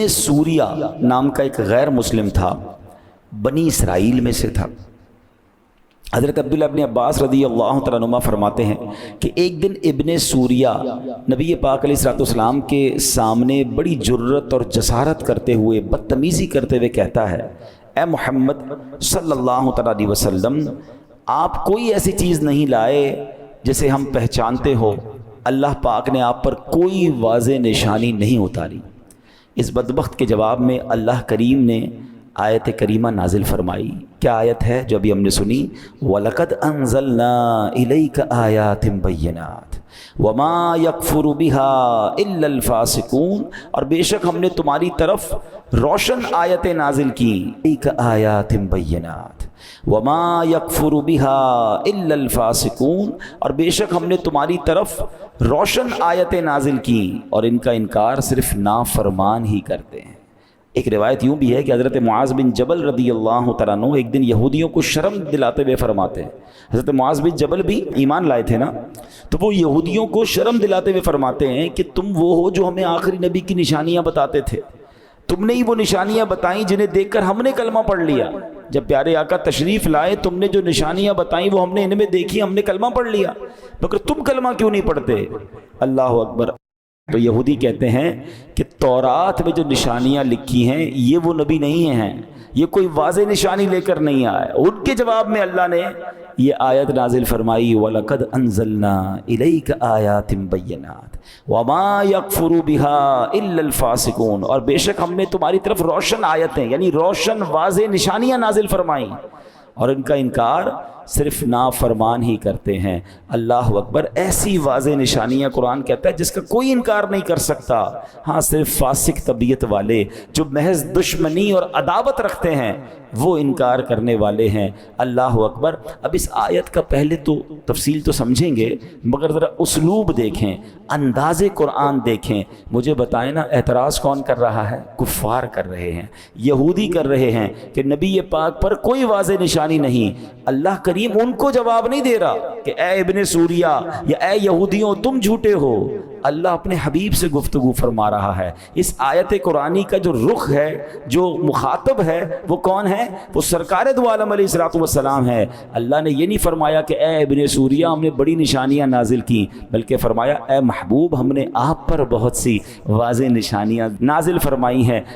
سوریہ نام کا ایک غیر مسلم تھا، بنی اسرائیل میں سے تھا۔ حضرت عبداللہ ابن عباس رضی اللہ تعالیٰ عنہما فرماتے ہیں کہ ایک دن ابن سوریہ نبی پاک علیہ الصلوۃ والسلام کے سامنے بڑی جرت اور جسارت کرتے ہوئے، بدتمیزی کرتے ہوئے کہتا ہے، اے محمد صلی اللہ تعالیٰ علیہ وسلم، آپ کوئی ایسی چیز نہیں لائے جسے ہم پہچانتے ہو، اللہ پاک نے آپ پر کوئی واضح نشانی نہیں اتاری۔ اس بدبخت کے جواب میں اللہ کریم نے آیت کریمہ نازل فرمائی۔ کیا آیت ہے جو ابھی ہم نے سنی؟ وَلَقَدْ أَنزَلْنَا إِلَيْكَ آيَاتٍ بَيِّنَاتٍ وَمَا يَكْفُرُ بِهَا إِلَّا الْفَاسِقُونَ، اور بے شک ہم نے تمہاری طرف روشن آیتیں نازل کی، إِلَيْكَ آيَاتٍ بَيِّنَاتٍ وَمَا يَكْفُرُ بِهَا إِلَّا الْفَاسِقُونَ، اور بے شک ہم نے تمہاری طرف روشن آیتیں نازل کی اور ان کا انکار صرف نافرمان ہی کرتے ہیں۔ ایک روایت یوں بھی ہے کہ حضرت معاذ بن جبل رضی اللہ تعالیٰ عنہ ایک دن یہودیوں کو شرم دلاتے ہوئے فرماتے ہیں، حضرت معاذ بن جبل بھی ایمان لائے تھے نا، تو وہ یہودیوں کو شرم دلاتے ہوئے فرماتے ہیں کہ تم وہ ہو جو ہمیں آخری نبی کی نشانیاں بتاتے تھے، تم نے ہی وہ نشانیاں بتائیں جنہیں دیکھ کر ہم نے کلمہ پڑھ لیا۔ جب پیارے آقا تشریف لائے، تم نے جو نشانیاں بتائیں وہ ہم نے ان میں دیکھی، ہم نے کلمہ پڑھ لیا، مگر تم کلمہ کیوں نہیں پڑھتے؟ اللہ اکبر۔ تو یہودی کہتے ہیں کہ تورات میں جو نشانیاں لکھی ہیں یہ وہ نبی نہیں ہیں، یہ کوئی واضح نشانی لے کر نہیں آئے۔ ان کے جواب میں اللہ نے یہ آیت نازل فرمائی، وَلَقَدْ أَنزَلْنَا إِلَيْكَ آيَاتٍ بَيِّنَاتٍ وَمَا يَكْفُرُ بِهَا إِلَّا الْفَاسِقُونَ، اور بے شک ہم نے تمہاری طرف روشن آیتیں یعنی روشن واضح نشانیاں نازل فرمائیں اور ان کا انکار صرف نافرمان ہی کرتے ہیں۔ اللہ اکبر۔ ایسی واضح نشانیاں قرآن کہتا ہے جس کا کوئی انکار نہیں کر سکتا، ہاں صرف فاسق طبیعت والے جو محض دشمنی اور عداوت رکھتے ہیں وہ انکار کرنے والے ہیں۔ اللہ اکبر۔ اب اس آیت کا پہلے تو تفصیل تو سمجھیں گے، مگر ذرا اسلوب دیکھیں، انداز قرآن دیکھیں۔ مجھے بتائیں نا، اعتراض کون کر رہا ہے؟ کفار کر رہے ہیں، یہودی کر رہے ہیں کہ نبی پاک پر کوئی واضح نشانی نہیں۔ اللہ کریم ان کو جواب نہیں دے رہا کہ اے ابن سوریہ یا اے یہودیوں تم جھوٹے ہو، اللہ اپنے حبیب سے گفتگو فرما رہا ہے۔ اس آیت قرآنی کا جو رخ ہے، جو مخاطب ہے، وہ کون ہے؟ وہ سرکار دو عالم علیہ الصلوۃ والسلام ہے۔ اللہ نے یہ نہیں فرمایا کہ اے ابن سوریہ ہم نے بڑی نشانیاں نازل کی، بلکہ فرمایا اے محبوب ہم نے آپ پر بہت سی واضح نشانیاں نازل فرمائی ہیں۔